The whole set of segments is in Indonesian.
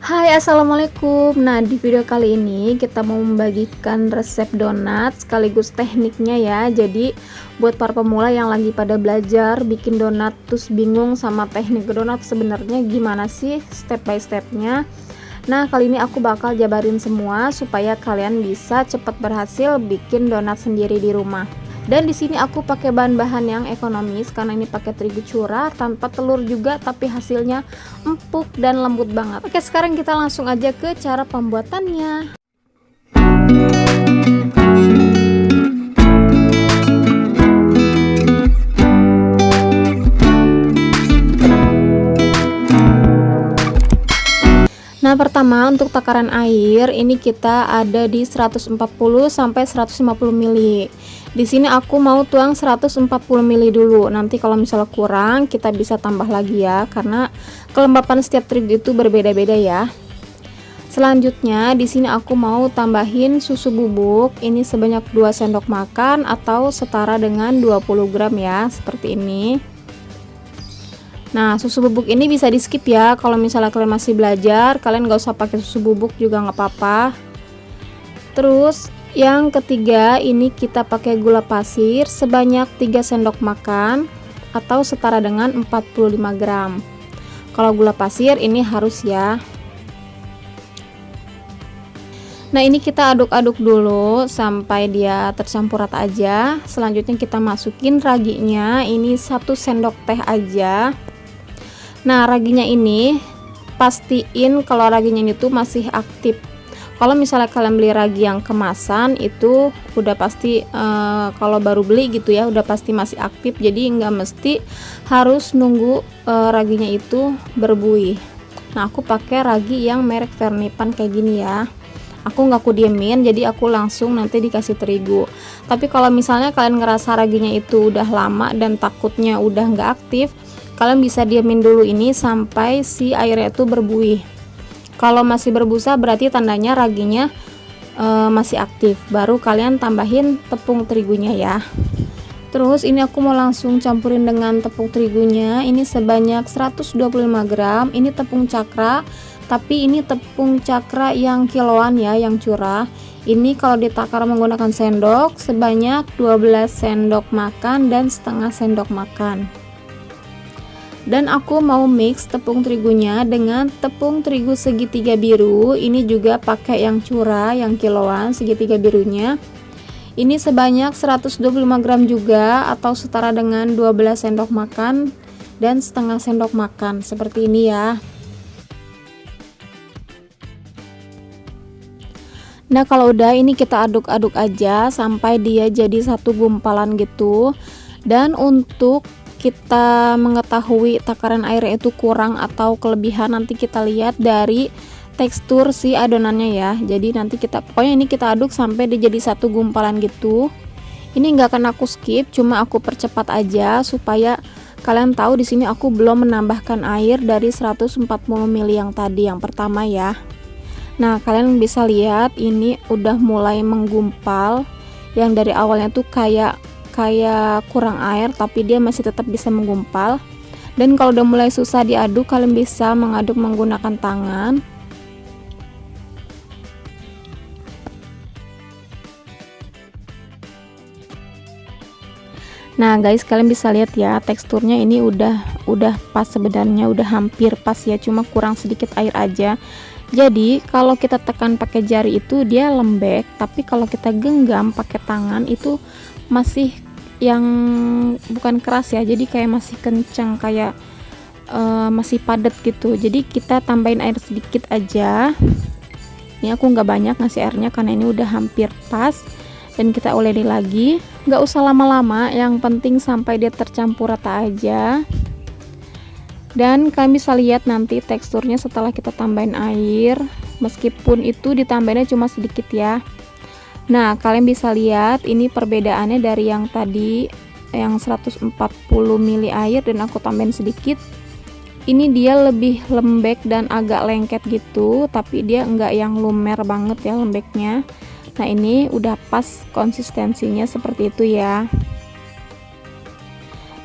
Hai, assalamualaikum. Nah, di video kali ini kita mau membagikan resep donat sekaligus tekniknya ya. Jadi buat para pemula yang lagi pada belajar bikin donat terus bingung sama teknik donat sebenarnya gimana sih step by stepnya. Nah, kali ini aku bakal jabarin semua supaya kalian bisa cepat berhasil bikin donat sendiri di rumah. Dan di sini aku pakai bahan-bahan yang ekonomis karena ini pakai terigu curah tanpa telur juga, tapi hasilnya empuk dan lembut banget. Oke, sekarang kita langsung aja ke cara pembuatannya. Nah, pertama untuk takaran air ini kita ada di 140 sampai 150 ml. Di sini aku mau tuang 140 ml dulu. Nanti kalau misalnya kurang kita bisa tambah lagi ya, karena kelembapan setiap terigu itu berbeda-beda ya. Selanjutnya di sini aku mau tambahin susu bubuk. Ini sebanyak 2 sendok makan atau setara dengan 20 gram ya, seperti ini. Nah, susu bubuk ini bisa di skip ya. Kalau misalnya kalian masih belajar, kalian gak usah pakai susu bubuk juga nggak apa-apa. Terus yang ketiga ini kita pakai gula pasir sebanyak 3 sendok makan atau setara dengan 45 gram. Kalau gula pasir ini harus ya. Nah, ini kita aduk-aduk dulu sampai dia tercampur rata aja. Selanjutnya kita masukin raginya, ini 1 sendok teh aja. Nah, raginya ini pastiin kalau raginya itu masih aktif. Kalau misalnya kalian beli ragi yang kemasan itu udah pasti kalau baru beli gitu ya udah pasti masih aktif, jadi nggak mesti harus nunggu raginya itu berbuih. Nah, aku pakai ragi yang merek Vernipan kayak gini ya. Aku nggak diemin, jadi aku langsung nanti dikasih terigu. Tapi kalau misalnya kalian ngerasa raginya itu udah lama dan takutnya udah nggak aktif, kalian bisa diamin dulu ini sampai si airnya itu berbuih. Kalau masih berbusa berarti tandanya raginya masih aktif. Baru kalian tambahin tepung terigunya ya. Terus ini aku mau langsung campurin dengan tepung terigunya. Ini sebanyak 125 gram. Ini tepung cakra, tapi ini tepung cakra yang kiloan ya, yang curah. Ini kalau ditakar menggunakan sendok sebanyak 12 sendok makan dan setengah sendok makan. Dan aku mau mix tepung terigunya dengan tepung terigu segitiga biru. Ini juga pakai yang curah, yang kiloan segitiga birunya. Ini sebanyak 125 gram juga atau setara dengan 12 sendok makan dan setengah sendok makan, seperti ini ya. Nah, kalau udah ini kita aduk-aduk aja sampai dia jadi satu gumpalan gitu. Dan untuk kita mengetahui takaran airnya itu kurang atau kelebihan, nanti kita lihat dari tekstur si adonannya ya. Jadi nanti pokoknya ini kita aduk sampai dia jadi satu gumpalan gitu. Ini nggak akan aku skip, cuma aku percepat aja supaya kalian tahu di sini aku belum menambahkan air dari 140 ml yang tadi yang pertama ya. Nah, kalian bisa lihat ini udah mulai menggumpal. Yang dari awalnya tuh kayak kurang air, tapi dia masih tetap bisa menggumpal. Dan kalau udah mulai susah diaduk, kalian bisa mengaduk menggunakan tangan. Nah guys, kalian bisa lihat ya teksturnya ini udah pas, sebenarnya udah hampir pas ya, cuma kurang sedikit air aja. Jadi kalau kita tekan pakai jari itu dia lembek, tapi kalau kita genggam pakai tangan itu masih yang bukan keras ya, jadi kayak masih kencang, kayak masih padat gitu. Jadi kita tambahin air sedikit aja. Ini aku nggak banyak ngasih airnya karena ini udah hampir pas. Dan kita uleni lagi, nggak usah lama-lama, yang penting sampai dia tercampur rata aja. Dan kalian bisa lihat nanti teksturnya setelah kita tambahin air, meskipun itu ditambahinnya cuma sedikit ya. Nah, kalian bisa lihat ini perbedaannya dari yang tadi yang 140 ml air dan aku tambahin sedikit. Ini dia lebih lembek dan agak lengket gitu, tapi dia enggak yang lumer banget ya lembeknya. Nah, ini udah pas konsistensinya seperti itu ya.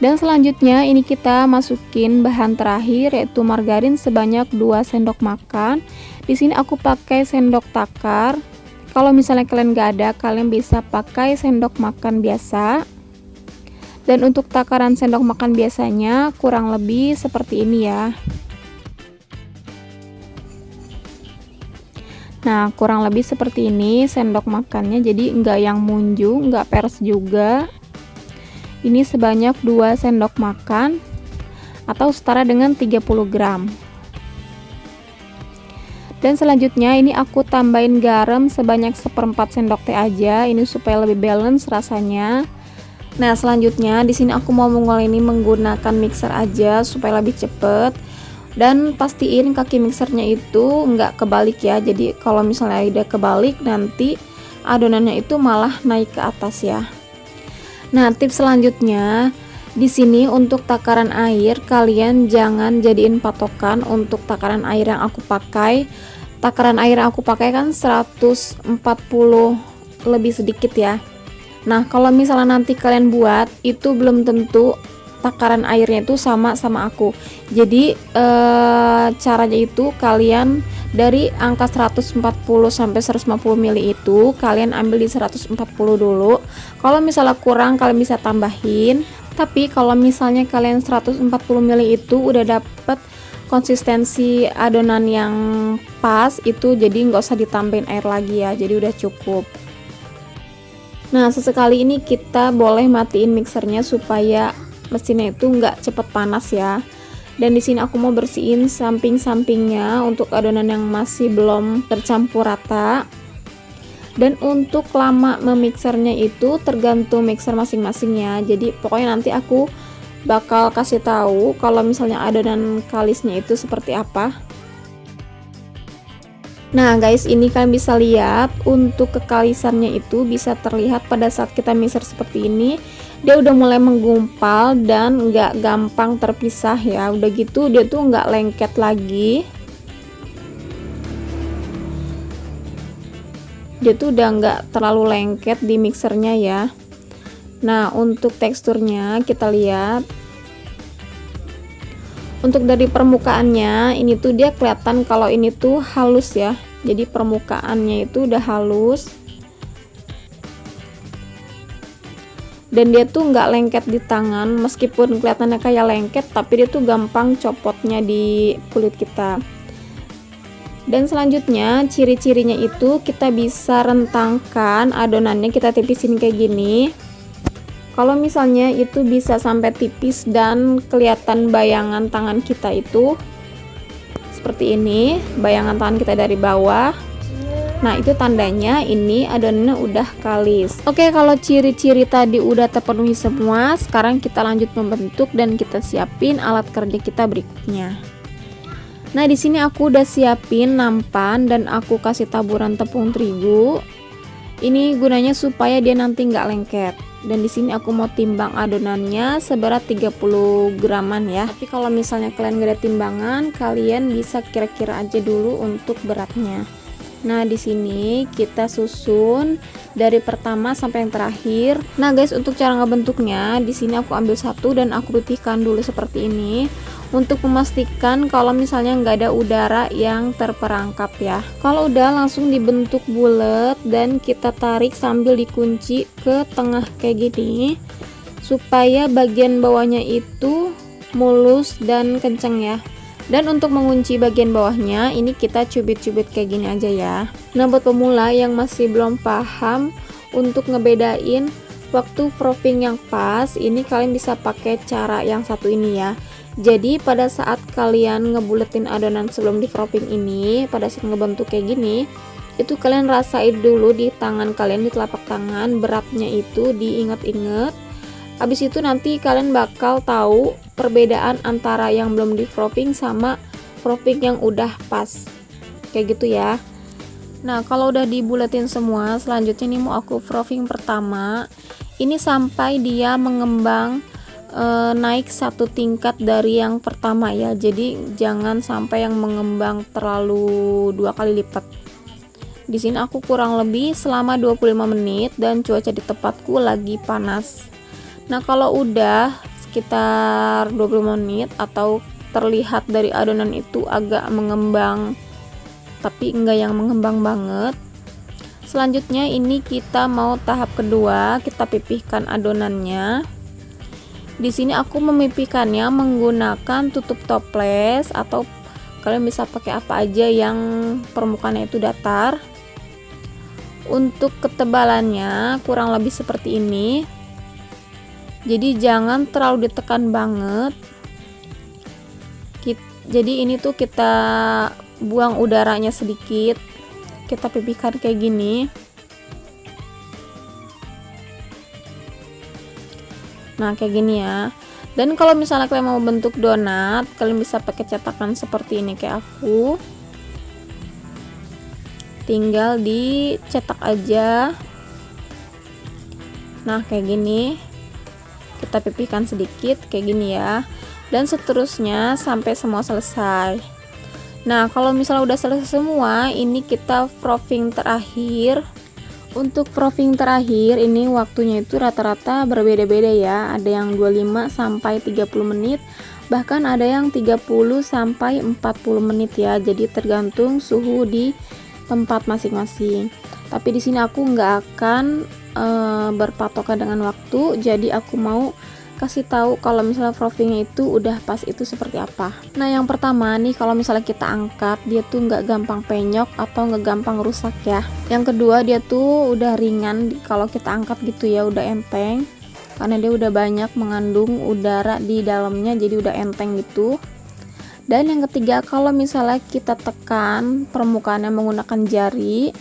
Dan selanjutnya ini kita masukin bahan terakhir, yaitu margarin sebanyak 2 sendok makan. Di sini aku pakai sendok takar. Kalau misalnya kalian gak ada, kalian bisa pakai sendok makan biasa. Dan untuk takaran sendok makan biasanya kurang lebih seperti ini ya. Nah, kurang lebih seperti ini sendok makannya, jadi enggak yang munjung, enggak peres juga. Ini sebanyak 2 sendok makan atau setara dengan 30 gram. Dan selanjutnya ini aku tambahin garam sebanyak 1/4 sendok teh aja, ini supaya lebih balance rasanya. Nah, selanjutnya di sini aku mau mulai ini menggunakan mixer aja supaya lebih cepet. Dan pastiin kaki mixernya itu nggak kebalik ya, jadi kalau misalnya udah kebalik nanti adonannya itu malah naik ke atas ya. Nah, tips selanjutnya di sini untuk takaran air, kalian jangan jadiin patokan untuk takaran air yang aku pakai. Takaran air yang aku pakai kan 140 lebih sedikit ya. Nah, kalau misalnya nanti kalian buat itu belum tentu takaran airnya itu sama aku. Jadi caranya itu kalian dari angka 140 sampai 150 ml itu kalian ambil di 140 dulu. Kalau misalnya kurang kalian bisa tambahin. Tapi kalau misalnya kalian 140 ml itu udah dapet konsistensi adonan yang pas itu, jadi nggak usah ditambahin air lagi ya, jadi udah cukup. Nah, sesekali ini kita boleh matiin mixernya supaya mesinnya itu nggak cepet panas ya. Dan di sini aku mau bersihin samping-sampingnya untuk adonan yang masih belum tercampur rata. Dan untuk lama memixernya itu tergantung mixer masing-masing ya. Jadi pokoknya nanti aku bakal kasih tahu kalau misalnya adonan kalisnya itu seperti apa. Nah guys, ini kalian bisa lihat untuk kekalisannya itu bisa terlihat pada saat kita mixer seperti ini. Dia udah mulai menggumpal dan nggak gampang terpisah ya. Udah gitu dia tuh nggak lengket lagi. Dia tuh udah nggak terlalu lengket di mixernya ya. Nah, untuk teksturnya kita lihat. Untuk dari permukaannya ini tuh dia kelihatan kalau ini tuh halus ya. Jadi permukaannya itu udah halus. Dan dia tuh nggak lengket di tangan, meskipun kelihatannya kayak lengket tapi dia tuh gampang copotnya di kulit kita. Dan selanjutnya ciri-cirinya itu kita bisa rentangkan adonannya, kita tipisin kayak gini. Kalau misalnya itu bisa sampai tipis dan kelihatan bayangan tangan kita itu seperti ini, bayangan tangan kita dari bawah. Nah, itu tandanya ini adonannya udah kalis. Oke, kalau ciri-ciri tadi udah terpenuhi semua, sekarang kita lanjut membentuk dan kita siapin alat kerja kita berikutnya. Nah, di sini aku udah siapin nampan dan aku kasih taburan tepung terigu. Ini gunanya supaya dia nanti nggak lengket. Dan di sini aku mau timbang adonannya seberat 30 graman ya. Tapi kalau misalnya kalian nggak ada timbangan, kalian bisa kira-kira aja dulu untuk beratnya. Nah, di sini kita susun dari pertama sampai yang terakhir. Nah, guys, untuk cara ngebentuknya, di sini aku ambil satu dan aku pipihkan dulu seperti ini untuk memastikan kalau misalnya nggak ada udara yang terperangkap ya. Kalau udah langsung dibentuk bulat dan kita tarik sambil dikunci ke tengah kayak gini supaya bagian bawahnya itu mulus dan kenceng ya. Dan untuk mengunci bagian bawahnya ini kita cubit-cubit kayak gini aja ya. Nah, buat pemula yang masih belum paham untuk ngebedain waktu frothing yang pas, ini kalian bisa pakai cara yang satu ini ya. Jadi pada saat kalian ngebuletin adonan sebelum di frothing ini, pada saat ngebentuk kayak gini, itu kalian rasain dulu di tangan kalian, di telapak tangan, beratnya itu diinget-inget. Habis itu nanti kalian bakal tahu perbedaan antara yang belum di frothing sama frothing yang udah pas kayak gitu ya. Nah, kalau udah dibuletin semua, selanjutnya ini mau aku frothing pertama ini sampai dia mengembang naik satu tingkat dari yang pertama ya. Jadi jangan sampai yang mengembang terlalu 2 kali lipat. Di sini aku kurang lebih selama 25 menit dan cuaca di tempatku lagi panas. Nah, kalau udah sekitar 20 menit atau terlihat dari adonan itu agak mengembang, tapi enggak yang mengembang banget. Selanjutnya ini kita mau tahap kedua, kita pipihkan adonannya. Di sini aku memipihkannya menggunakan tutup toples atau kalian bisa pakai apa aja yang permukaannya itu datar. Untuk ketebalannya kurang lebih seperti ini. Jadi jangan terlalu ditekan banget. Jadi ini tuh kita buang udaranya sedikit. Kita pipihkan kayak gini. Nah, kayak gini ya. Dan kalau misalnya kalian mau bentuk donat, kalian bisa pakai cetakan seperti ini kayak aku. Tinggal dicetak aja. Nah, kayak gini. Kita pipihkan sedikit kayak gini ya. Dan seterusnya sampai semua selesai. Nah, kalau misalnya udah selesai semua, ini kita frothing terakhir. Untuk frothing terakhir ini waktunya itu rata-rata berbeda-beda ya. Ada yang 25 sampai 30 menit, bahkan ada yang 30 sampai 40 menit ya. Jadi tergantung suhu di tempat masing-masing. Tapi di sini aku nggak akan berpatokan dengan waktu, jadi aku mau kasih tahu kalau misalnya frothingnya itu udah pas itu seperti apa. Nah, yang pertama nih, kalau misalnya kita angkat, dia tuh nggak gampang penyok atau nggak gampang rusak ya. Yang kedua, dia tuh udah ringan kalau kita angkat gitu ya, udah enteng karena dia udah banyak mengandung udara di dalamnya, jadi udah enteng gitu. Dan yang ketiga, kalau misalnya kita tekan permukaannya menggunakan jari,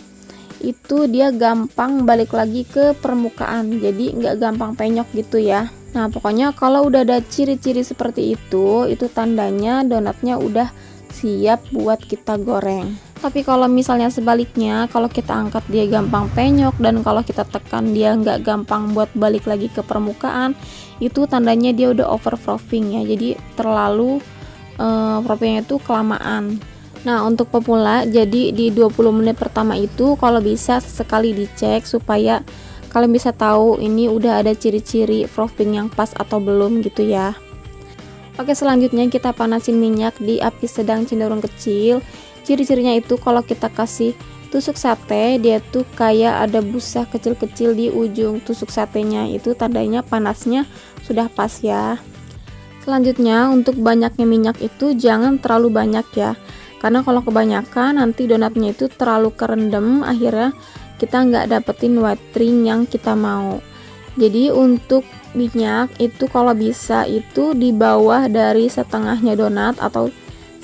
itu dia gampang balik lagi ke permukaan, jadi nggak gampang penyok gitu ya. Nah, pokoknya kalau udah ada ciri-ciri seperti itu tandanya donatnya udah siap buat kita goreng. Tapi kalau misalnya sebaliknya, kalau kita angkat dia gampang penyok dan kalau kita tekan dia nggak gampang buat balik lagi ke permukaan, itu tandanya dia udah over frothing ya, jadi terlalu frothingnya itu kelamaan. Nah, untuk pemula, jadi di 20 menit pertama itu kalau bisa sekali dicek supaya kalian bisa tahu ini udah ada ciri-ciri frothing yang pas atau belum gitu ya. Oke, selanjutnya kita panasin minyak di api sedang cenderung kecil. Ciri-cirinya itu kalau kita kasih tusuk sate, dia tuh kayak ada busa kecil-kecil di ujung tusuk satenya, itu tandanya panasnya sudah pas ya. Selanjutnya, untuk banyaknya minyak itu jangan terlalu banyak ya, karena kalau kebanyakan nanti donatnya itu terlalu kerendam, akhirnya kita nggak dapetin whitening yang kita mau. Jadi untuk minyak itu kalau bisa itu di bawah dari setengahnya donat atau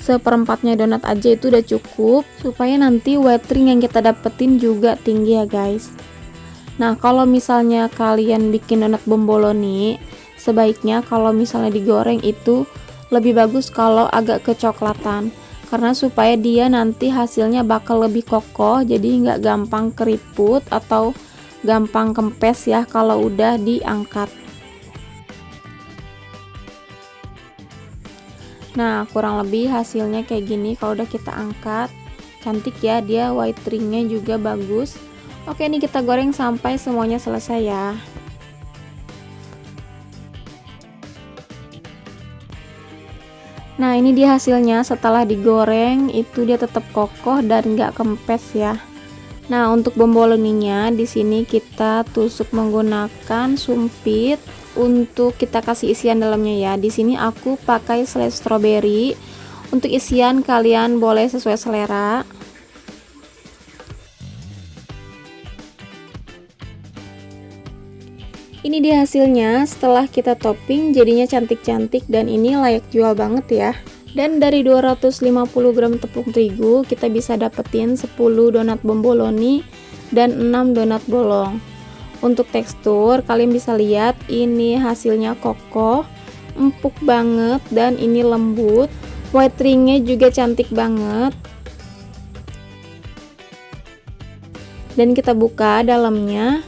seperempatnya donat aja, itu udah cukup supaya nanti whitening yang kita dapetin juga tinggi ya guys. Nah, kalau misalnya kalian bikin donat bomboloni, sebaiknya kalau misalnya digoreng itu lebih bagus kalau agak kecoklatan, karena supaya dia nanti hasilnya bakal lebih kokoh, jadi nggak gampang keriput atau gampang kempes ya kalau udah diangkat. Nah, kurang lebih hasilnya kayak gini kalau udah kita angkat. Cantik ya, dia whiteningnya juga bagus. Oke, ini kita goreng sampai semuanya selesai ya. Nah, ini dia hasilnya setelah digoreng, itu dia tetap kokoh dan nggak kempes ya. Nah, untuk bomboloninya di sini kita tusuk menggunakan sumpit untuk kita kasih isian dalamnya ya. Di sini aku pakai slice strawberry. Untuk isian kalian boleh sesuai selera. Ini dia hasilnya setelah kita topping, jadinya cantik-cantik dan ini layak jual banget ya. Dan dari 250 gram tepung terigu kita bisa dapetin 10 donat bomboloni dan 6 donat bolong. Untuk tekstur kalian bisa lihat ini hasilnya kokoh, empuk banget dan ini lembut. Whiteningnya juga cantik banget. Dan kita buka dalamnya.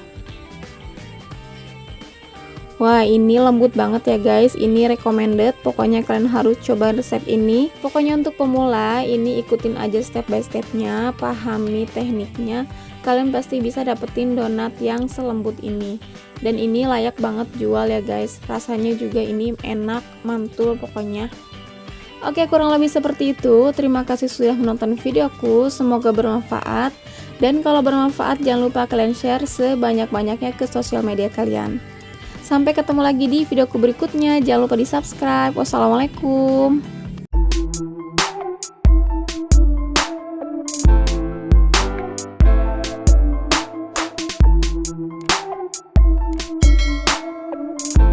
Wah, ini lembut banget ya guys, ini recommended, pokoknya kalian harus coba resep ini. Pokoknya untuk pemula ini ikutin aja step by stepnya, pahami tekniknya, kalian pasti bisa dapetin donat yang selembut ini. Dan ini layak banget jual ya guys, rasanya juga ini enak, mantul pokoknya. Oke, kurang lebih seperti itu. Terima kasih sudah menonton videoku, semoga bermanfaat. Dan kalau bermanfaat jangan lupa kalian share sebanyak-banyaknya ke sosial media kalian. Sampai ketemu lagi di videoku berikutnya, jangan lupa di subscribe. Wassalamualaikum.